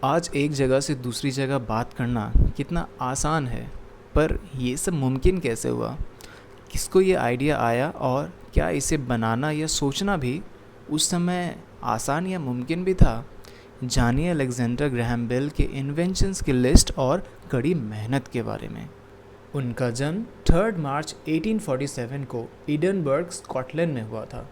आज एक जगह से दूसरी जगह बात करना कितना आसान है, पर ये सब मुमकिन कैसे हुआ? किसको ये आइडिया आया और क्या इसे बनाना या सोचना भी उस समय आसान या मुमकिन भी था? जानिए अलेक्जेंडर ग्रैहम बेल के इन्वेंशंस की लिस्ट और कड़ी मेहनत के बारे में। उनका जन्म 3 मार्च 1847 को एडनबर्ग, स्कॉटलैंड में हुआ था।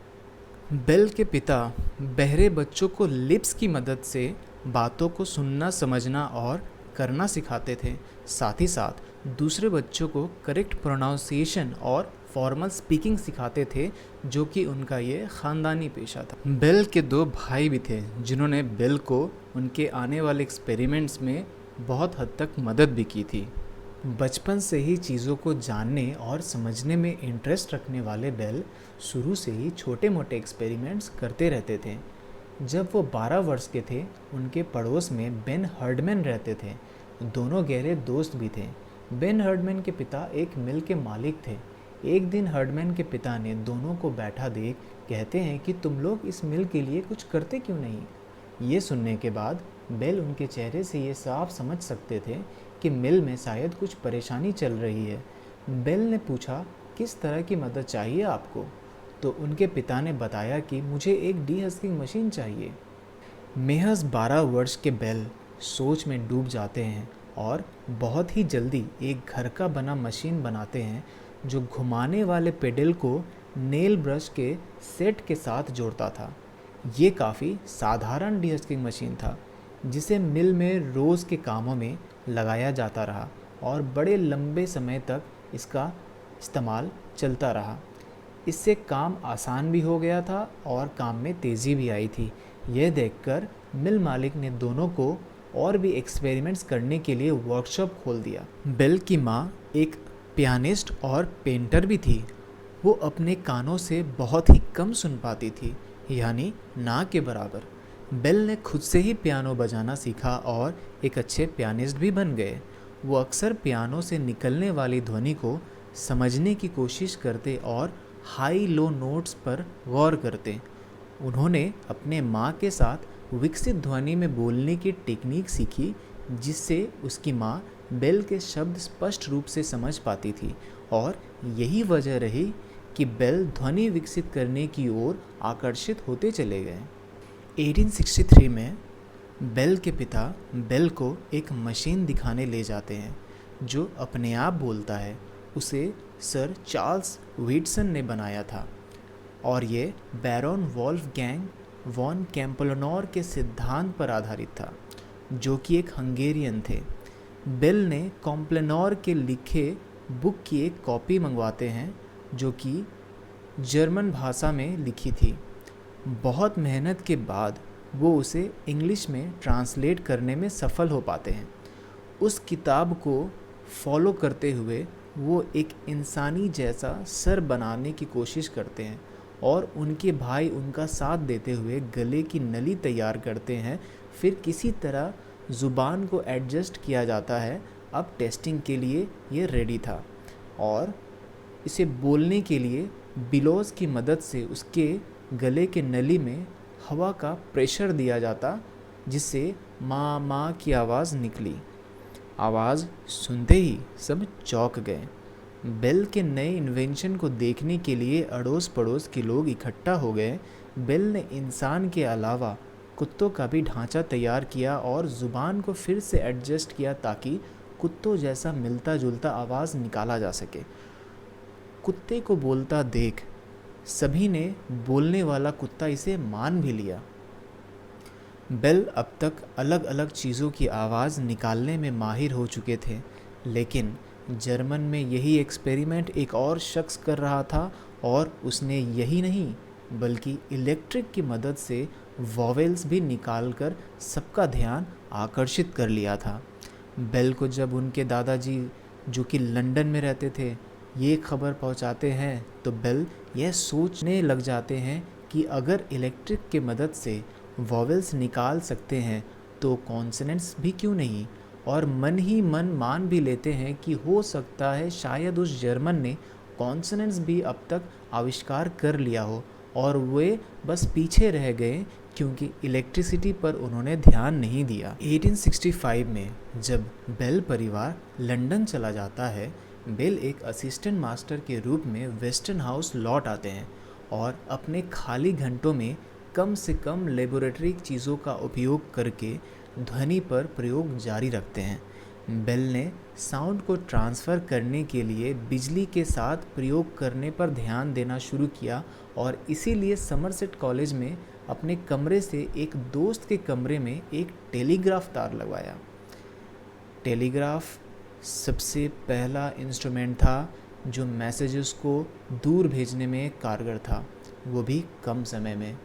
बेल के पिता बहरे बच्चों को लिप्स की मदद से बातों को सुनना, समझना और करना सिखाते थे। साथ ही साथ दूसरे बच्चों को करेक्ट प्रोनाउंसिएशन और फॉर्मल स्पीकिंग सिखाते थे, जो कि उनका ये ख़ानदानी पेशा था। बेल के दो भाई भी थे, जिन्होंने बेल को उनके आने वाले एक्सपेरिमेंट्स में बहुत हद तक मदद भी की थी। बचपन से ही चीज़ों को जानने और समझने में इंटरेस्ट रखने वाले बेल शुरू से ही छोटे मोटे एक्सपेरिमेंट्स करते रहते थे। जब वो 12 वर्ष के थे, उनके पड़ोस में बेन हर्डमैन रहते थे। दोनों गहरे दोस्त भी थे। बेन हर्डमैन के पिता एक मिल के मालिक थे। एक दिन हर्डमैन के पिता ने दोनों को बैठा देख कहते हैं कि तुम लोग इस मिल के लिए कुछ करते क्यों नहीं? ये सुनने के बाद बेल उनके चेहरे से ये साफ समझ सकते थे कि मिल में शायद कुछ परेशानी चल रही है। बेल ने पूछा, किस तरह की मदद चाहिए आपको? तो उनके पिता ने बताया कि मुझे एक डी-हस्किंग मशीन चाहिए। महज 12 वर्ष के बेल सोच में डूब जाते हैं और बहुत ही जल्दी एक घर का बना मशीन बनाते हैं, जो घुमाने वाले पेडल को नेल ब्रश के सेट के साथ जोड़ता था। ये काफ़ी साधारण डी-हस्किंग मशीन था, जिसे मिल में रोज़ के कामों में लगाया जाता रहा और बड़े लंबे समय तक इसका इस्तेमाल चलता रहा। इससे काम आसान भी हो गया था और काम में तेज़ी भी आई थी। यह देखकर मिल मालिक ने दोनों को और भी एक्सपेरिमेंट्स करने के लिए वर्कशॉप खोल दिया। बेल की माँ एक पियानिस्ट और पेंटर भी थी। वो अपने कानों से बहुत ही कम सुन पाती थी, यानी ना के बराबर। बेल ने खुद से ही पियानो बजाना सीखा और एक अच्छे पियानिस्ट भी बन गए। वो अक्सर पियानो से निकलने वाली ध्वनि को समझने की कोशिश करते और हाई लो नोट्स पर गौर करते। उन्होंने अपने माँ के साथ विकसित ध्वनि में बोलने की टेक्निक सीखी, जिससे उसकी माँ बेल के शब्द स्पष्ट रूप से समझ पाती थी, और यही वजह रही कि बेल ध्वनि विकसित करने की ओर आकर्षित होते चले गए। 1863 में बेल के पिता बेल को एक मशीन दिखाने ले जाते हैं, जो अपने आप बोलता है। उसे सर चार्ल्स व्हिटसन ने बनाया था और ये बैरन वोल्फगैंग वॉन कैम्पलनोर के सिद्धांत पर आधारित था, जो कि एक हंगेरियन थे। बेल ने कॉम्प्लेनोर के लिखे बुक की एक कॉपी मंगवाते हैं, जो कि जर्मन भाषा में लिखी थी। बहुत मेहनत के बाद वो उसे इंग्लिश में ट्रांसलेट करने में सफल हो पाते हैं। उस किताब को फॉलो करते हुए वो एक इंसानी जैसा सर बनाने की कोशिश करते हैं, और उनके भाई उनका साथ देते हुए गले की नली तैयार करते हैं। फिर किसी तरह ज़ुबान को एडजस्ट किया जाता है। अब टेस्टिंग के लिए ये रेडी था, और इसे बोलने के लिए बिलोज की मदद से उसके गले के नली में हवा का प्रेशर दिया जाता, जिससे माँ माँ की आवाज़ निकली। आवाज़ सुनते ही सब चौंक गए। बेल के नए इन्वेंशन को देखने के लिए अड़ोस पड़ोस के लोग इकट्ठा हो गए। बेल ने इंसान के अलावा कुत्तों का भी ढांचा तैयार किया और ज़ुबान को फिर से एडजस्ट किया, ताकि कुत्तों जैसा मिलता जुलता आवाज़ निकाला जा सके। कुत्ते को बोलता देख सभी ने बोलने वाला कुत्ता इसे मान भी लिया। बेल अब तक अलग अलग चीज़ों की आवाज़ निकालने में माहिर हो चुके थे, लेकिन जर्मन में यही एक्सपेरिमेंट एक और शख्स कर रहा था, और उसने यही नहीं बल्कि इलेक्ट्रिक की मदद से वॉवेल्स भी निकालकर सबका ध्यान आकर्षित कर लिया था। बेल को जब उनके दादाजी, जो कि लंदन में रहते थे, ये खबर पहुंचाते हैं, तो बेल यह सोचने लग जाते हैं कि अगर इलेक्ट्रिक की मदद से वॉवेल्स निकाल सकते हैं तो कॉन्सोनेंट्स भी क्यों नहीं, और मन ही मन मान भी लेते हैं कि हो सकता है शायद उस जर्मन ने कॉन्सोनेंट्स भी अब तक आविष्कार कर लिया हो, और वे बस पीछे रह गए क्योंकि इलेक्ट्रिसिटी पर उन्होंने ध्यान नहीं दिया। 1865 में जब बेल परिवार लंदन चला जाता है, बेल एक असिस्टेंट मास्टर के रूप में वेस्टर्न हाउस लौट आते हैं और अपने खाली घंटों में कम से कम लेबोरेटरी चीज़ों का उपयोग करके ध्वनि पर प्रयोग जारी रखते हैं। बेल ने साउंड को ट्रांसफ़र करने के लिए बिजली के साथ प्रयोग करने पर ध्यान देना शुरू किया और इसीलिए समरसेट कॉलेज में अपने कमरे से एक दोस्त के कमरे में एक टेलीग्राफ तार लगवाया। टेलीग्राफ सबसे पहला इंस्ट्रूमेंट था जो मैसेजेस को दूर भेजने में कारगर था, वो भी कम समय में।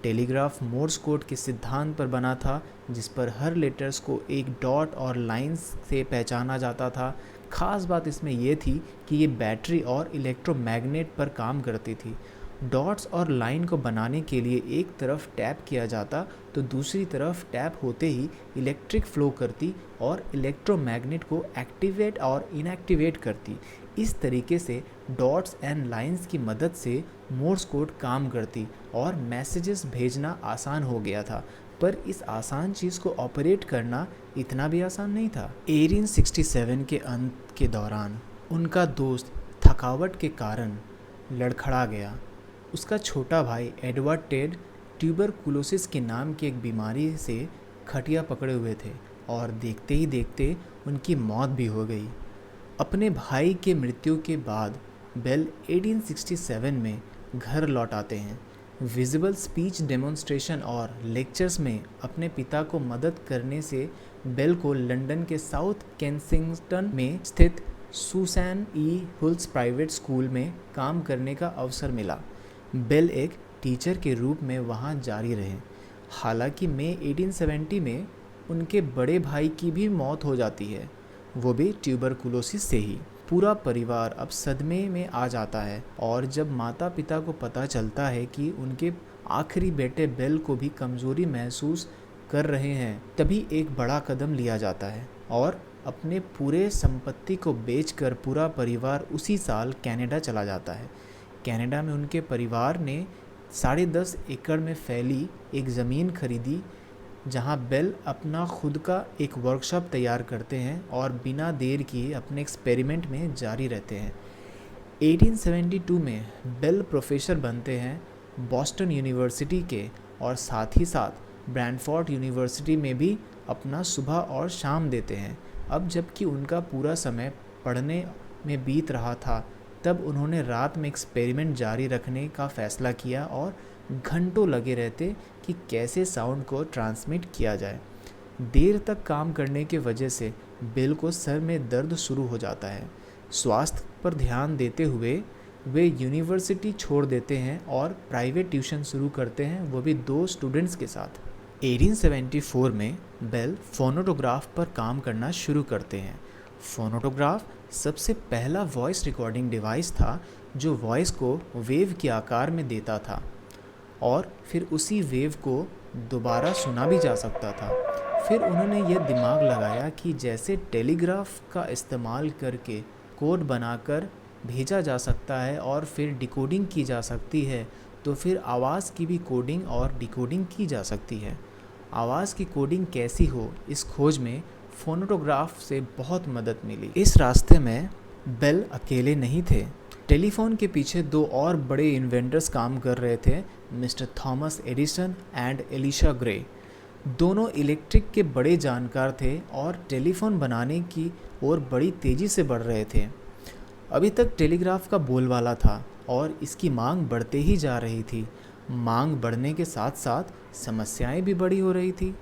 टेलीग्राफ मोर्स कोड के सिद्धांत पर बना था, जिस पर हर लेटर्स को एक डॉट और लाइंस से पहचाना जाता था। ख़ास बात इसमें यह थी कि ये बैटरी और इलेक्ट्रोमैग्नेट पर काम करती थी। डॉट्स और लाइन को बनाने के लिए एक तरफ टैप किया जाता तो दूसरी तरफ टैप होते ही इलेक्ट्रिक फ्लो करती और इलेक्ट्रोमैग्नेट को एक्टिवेट और इनएक्टिवेट करती। इस तरीके से डॉट्स एंड लाइंस की मदद से मोर्स कोड काम करती और मैसेजेस भेजना आसान हो गया था। पर इस आसान चीज़ को ऑपरेट करना इतना भी आसान नहीं था। 1867 के अंत के दौरान उनका दोस्त थकावट के कारण लड़खड़ा गया। उसका छोटा भाई एडवर्ड टेड ट्यूबरकुलोसिस के नाम की एक बीमारी से खटिया पकड़े हुए थे और देखते ही देखते उनकी मौत भी हो गई। अपने भाई के मृत्यु के बाद बेल 1867 में घर लौट आते हैं। विजिबल स्पीच डेमोन्स्ट्रेशन और लेक्चर्स में अपने पिता को मदद करने से बेल को लंदन के साउथ केंसिंगटन में स्थित सुसैन ई हुल्स प्राइवेट स्कूल में काम करने का अवसर मिला। बेल एक टीचर के रूप में वहाँ जारी रहे। हालांकि मई 1870 में उनके बड़े भाई की भी मौत हो जाती है, वो भी ट्यूबरकुलोसिस से ही। पूरा परिवार अब सदमे में आ जाता है और जब माता पिता को पता चलता है कि उनके आखिरी बेटे बेल को भी कमज़ोरी महसूस कर रहे हैं, तभी एक बड़ा कदम लिया जाता है और अपने पूरे संपत्ति को बेचकर पूरा परिवार उसी साल कनाडा चला जाता है। कनाडा में उनके परिवार ने 10.5 एकड़ में फैली एक ज़मीन खरीदी, जहां बेल अपना खुद का एक वर्कशॉप तैयार करते हैं और बिना देर किए अपने एक्सपेरिमेंट में जारी रहते हैं। 1872 में बेल प्रोफेसर बनते हैं बॉस्टन यूनिवर्सिटी के और साथ ही साथ ब्रैनफोर्ड यूनिवर्सिटी में भी अपना सुबह और शाम देते हैं। अब जबकि उनका पूरा समय पढ़ने में बीत रहा था, तब उन्होंने रात में एक्सपेरिमेंट जारी रखने का फ़ैसला किया और घंटों लगे रहते कि कैसे साउंड को ट्रांसमिट किया जाए। देर तक काम करने की वजह से बेल को सर में दर्द शुरू हो जाता है। स्वास्थ्य पर ध्यान देते हुए वे यूनिवर्सिटी छोड़ देते हैं और प्राइवेट ट्यूशन शुरू करते हैं, वो भी 2 स्टूडेंट्स के साथ। 1874 में बेल फोनोटोग्राफ पर काम करना शुरू करते हैं। फोनोटोग्राफ सबसे पहला वॉइस रिकॉर्डिंग डिवाइस था जो वॉइस को वेव के आकार में देता था और फिर उसी वेव को दोबारा सुना भी जा सकता था। फिर उन्होंने यह दिमाग लगाया कि जैसे टेलीग्राफ का इस्तेमाल करके कोड बनाकर भेजा जा सकता है और फिर डिकोडिंग की जा सकती है, तो फिर आवाज़ की भी कोडिंग और डिकोडिंग की जा सकती है। आवाज़ की कोडिंग कैसी हो, इस खोज में फोनोटोग्राफ से बहुत मदद मिली। इस रास्ते में बेल अकेले नहीं थे। टेलीफोन के पीछे 2 और बड़े इन्वेंटर्स काम कर रहे थे, mister Thomas Edison and Elisha grey. दोनों इलेक्ट्रिक के बड़े जानकार थे और टेलीफोन बनाने की ओर बड़ी तेज़ी से बढ़ रहे थे। अभी तक टेलीग्राफ का बोलबाला था और इसकी मांग बढ़ते ही जा रही थी। मांग बढ़ने के साथ साथ समस्याएं भी बड़ी हो रही थी।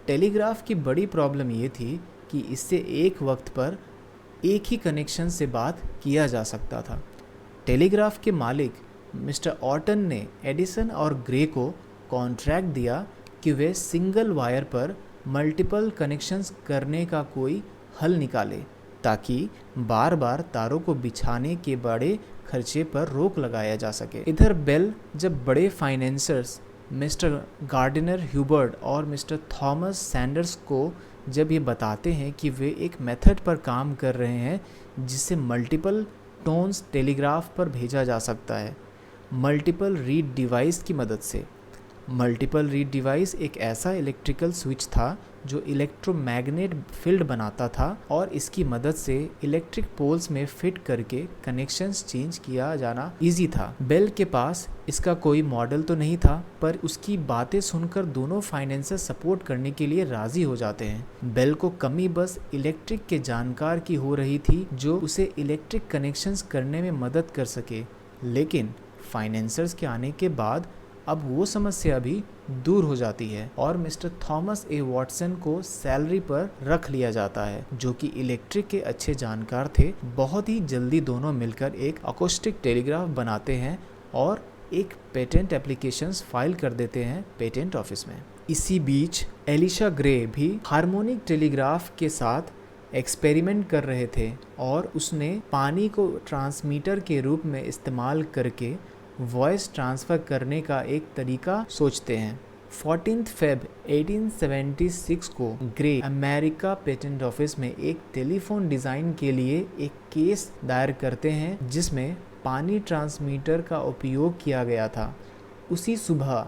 टेलीग्राफ की बड़ी प्रॉब्लम ये थी कि इससे एक वक्त पर एक ही कनेक्शन से बात किया जा सकता था। टेलीग्राफ के मालिक मिस्टर ऑर्टन ने एडिसन और ग्रे को कॉन्ट्रैक्ट दिया कि वे सिंगल वायर पर मल्टीपल कनेक्शंस करने का कोई हल निकाले, ताकि बार बार तारों को बिछाने के बड़े खर्चे पर रोक लगाया जा सके। इधर बेल जब बड़े फाइनेंसर्स मिस्टर गार्डिनर ह्यूबर्ट और मिस्टर थॉमस सैंडर्स को जब ये बताते हैं कि वे एक मेथड पर काम कर रहे हैं जिससे मल्टीपल टोन्स टेलीग्राफ पर भेजा जा सकता है, मल्टीपल रीड डिवाइस की मदद से, मल्टीपल रीड डिवाइस एक ऐसा इलेक्ट्रिकल स्विच था जो इलेक्ट्रोमैग्नेट फील्ड बनाता था और इसकी मदद से इलेक्ट्रिक पोल्स में फिट करके कनेक्शंस चेंज किया जाना इजी था। बेल के पास इसका कोई मॉडल तो नहीं था, पर उसकी बातें सुनकर दोनों फाइनेंसर सपोर्ट करने के लिए राजी हो जाते हैं। बेल को कमी बस इलेक्ट्रिक के जानकार की हो रही थी जो उसे इलेक्ट्रिक कनेक्शंस करने में मदद कर सके, लेकिन फाइनेंसर्स के आने के बाद अब वो समस्या भी दूर हो जाती है और मिस्टर थॉमस ए वॉटसन को सैलरी पर रख लिया जाता है, जो कि इलेक्ट्रिक के अच्छे जानकार थे। बहुत ही जल्दी दोनों मिलकर एक अकोस्टिक टेलीग्राफ बनाते हैं और एक पेटेंट एप्लीकेशंस फाइल कर देते हैं पेटेंट ऑफिस में। इसी बीच एलिशा ग्रे भी हार्मोनिक टेलीग्राफ के साथ एक्सपेरिमेंट कर रहे थे और उसने पानी को ट्रांसमीटर के रूप में इस्तेमाल करके वॉइस ट्रांसफ़र करने का एक तरीका सोचते हैं। 14 फेब 1876 को ग्रे अमेरिका पेटेंट ऑफिस में एक टेलीफोन डिज़ाइन के लिए एक केस दायर करते हैं जिसमें पानी ट्रांसमीटर का उपयोग किया गया था। उसी सुबह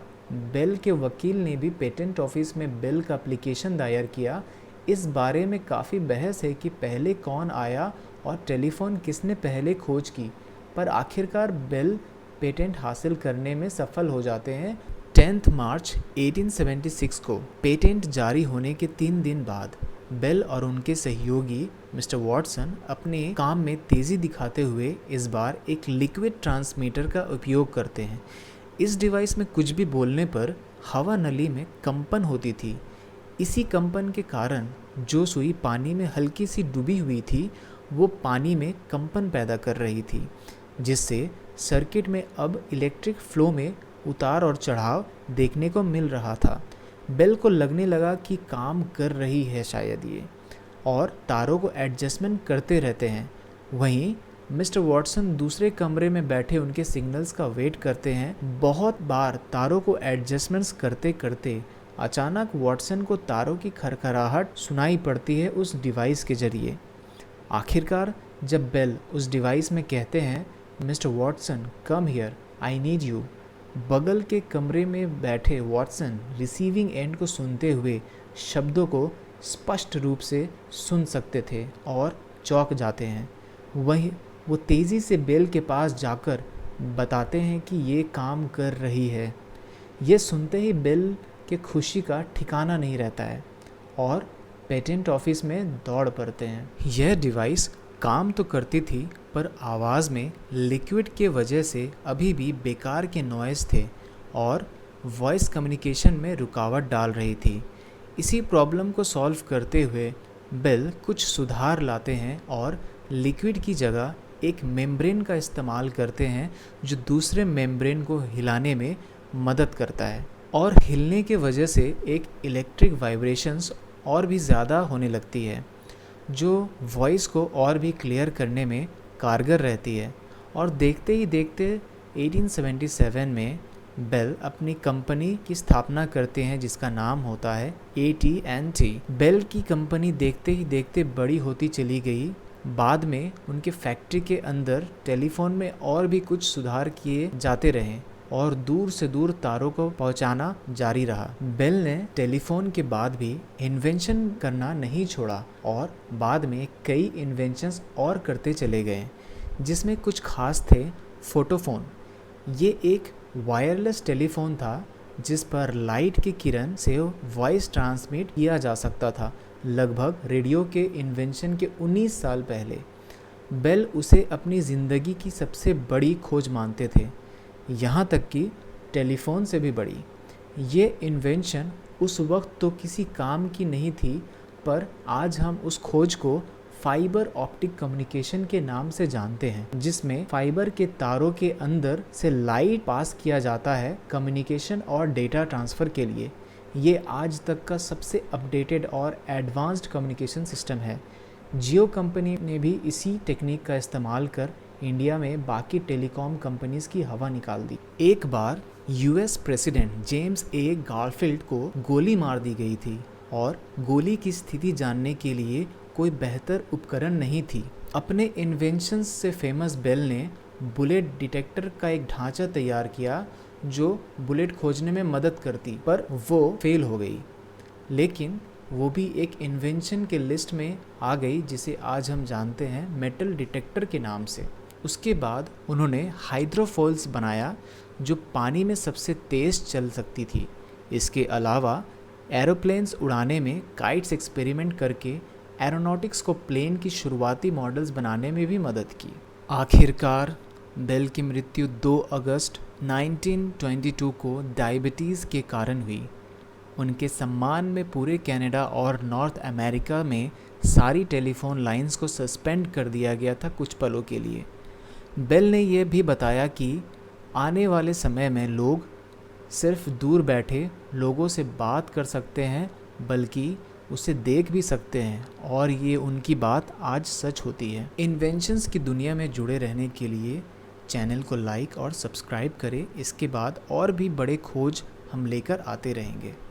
बेल के वकील ने भी पेटेंट ऑफिस में बेल का एप्लीकेशन दायर किया। इस बारे में काफ़ी बहस है कि पहले कौन आया और टेलीफोन किसने पहले खोज की, पर आखिरकार बेल पेटेंट हासिल करने में सफल हो जाते हैं। 10 मार्च 1876 को पेटेंट जारी होने के 3 दिन बाद बेल और उनके सहयोगी मिस्टर वॉटसन अपने काम में तेज़ी दिखाते हुए इस बार एक लिक्विड ट्रांसमीटर का उपयोग करते हैं। इस डिवाइस में कुछ भी बोलने पर हवा नली में कंपन होती थी। इसी कंपन के कारण जो सुई पानी में हल्की सी डूबी हुई थी वो पानी में कंपन पैदा कर रही थी, जिससे सर्किट में अब इलेक्ट्रिक फ्लो में उतार और चढ़ाव देखने को मिल रहा था। बेल को लगने लगा कि काम कर रही है शायद ये, और तारों को एडजस्टमेंट करते रहते हैं। वहीं मिस्टर वॉटसन दूसरे कमरे में बैठे उनके सिग्नल्स का वेट करते हैं। बहुत बार तारों को एडजस्टमेंट्स करते करते अचानक वॉटसन को तारों की खरखराहट सुनाई पड़ती है उस डिवाइस के जरिए। आखिरकार जब बेल उस डिवाइस में कहते हैं, mister Watson come here, I need you, बगल के कमरे में बैठे वॉटसन रिसीविंग एंड को सुनते हुए शब्दों को स्पष्ट रूप से सुन सकते थे और चौंक जाते हैं। वहीं वो तेज़ी से बेल के पास जाकर बताते हैं कि ये काम कर रही है। ये सुनते ही बेल के खुशी का ठिकाना नहीं रहता है और पेटेंट ऑफिस में दौड़ पड़ते हैं। यह डिवाइस काम तो करती थी, पर आवाज़ में लिक्विड के वजह से अभी भी बेकार के नॉइज़ थे और वॉइस कम्युनिकेशन में रुकावट डाल रही थी। इसी प्रॉब्लम को सॉल्व करते हुए बेल कुछ सुधार लाते हैं और लिक्विड की जगह एक मेम्ब्रेन का इस्तेमाल करते हैं जो दूसरे मेम्ब्रेन को हिलाने में मदद करता है और हिलने के वजह से एक इलेक्ट्रिक वाइब्रेशंस और भी ज़्यादा होने लगती है, जो वॉइस को और भी क्लियर करने में कारगर रहती है। और देखते ही देखते 1877 में बेल अपनी कंपनी की स्थापना करते हैं जिसका नाम होता है AT&T। बेल की कंपनी देखते ही देखते बड़ी होती चली गई। बाद में उनके फैक्ट्री के अंदर टेलीफोन में और भी कुछ सुधार किए जाते रहे और दूर से दूर तारों को पहुंचाना जारी रहा। बेल ने टेलीफोन के बाद भी इन्वेंशन करना नहीं छोड़ा और बाद में कई इन्वेंशंस और करते चले गए, जिसमें कुछ खास थे। फोटोफोन, ये एक वायरलेस टेलीफोन था जिस पर लाइट की किरण से वॉइस ट्रांसमिट किया जा सकता था, लगभग रेडियो के इन्वेंशन के 19 साल पहले। बेल उसे अपनी ज़िंदगी की सबसे बड़ी खोज मानते थे, यहाँ तक कि टेलीफोन से भी बड़ी। ये इन्वेंशन उस वक्त तो किसी काम की नहीं थी, पर आज हम उस खोज को फाइबर ऑप्टिक कम्युनिकेशन के नाम से जानते हैं, जिसमें फाइबर के तारों के अंदर से लाइट पास किया जाता है कम्युनिकेशन और डेटा ट्रांसफ़र के लिए। ये आज तक का सबसे अपडेटेड और एडवांस्ड कम्युनिकेशन सिस्टम है। जियो कंपनी ने भी इसी टेक्निक का इस्तेमाल कर इंडिया में बाकी टेलीकॉम कंपनीज की हवा निकाल दी। एक बार US president James A Garfield को गोली मार दी गई थी और गोली की स्थिति जानने के लिए कोई बेहतर उपकरण नहीं थी। अपने इन्वेंशंस से फेमस बेल ने बुलेट डिटेक्टर का एक ढांचा तैयार किया जो बुलेट खोजने में मदद करती, पर वो फेल हो गई। लेकिन वो भी एक इन्वेंशन के लिस्ट में आ गई जिसे आज हम जानते हैं मेटल डिटेक्टर के नाम से। उसके बाद उन्होंने हाइड्रोफोल्स बनाया जो पानी में सबसे तेज़ चल सकती थी। इसके अलावा एरोप्लेन्स उड़ाने में काइट्स एक्सपेरिमेंट करके एरोनॉटिक्स को प्लेन की शुरुआती मॉडल्स बनाने में भी मदद की। आखिरकार बेल की मृत्यु 2 अगस्त 1922 को डायबिटीज़ के कारण हुई। उनके सम्मान में पूरे कनाडा और नॉर्थ अमेरिका में सारी टेलीफोन लाइंस को सस्पेंड कर दिया गया था कुछ पलों के लिए। बेल ने यह भी बताया कि आने वाले समय में लोग सिर्फ दूर बैठे लोगों से बात कर सकते हैं, बल्कि उसे देख भी सकते हैं, और ये उनकी बात आज सच होती है। इन्वेंशंस की दुनिया में जुड़े रहने के लिए चैनल को लाइक और सब्सक्राइब करें। इसके बाद और भी बड़े खोज हम लेकर आते रहेंगे।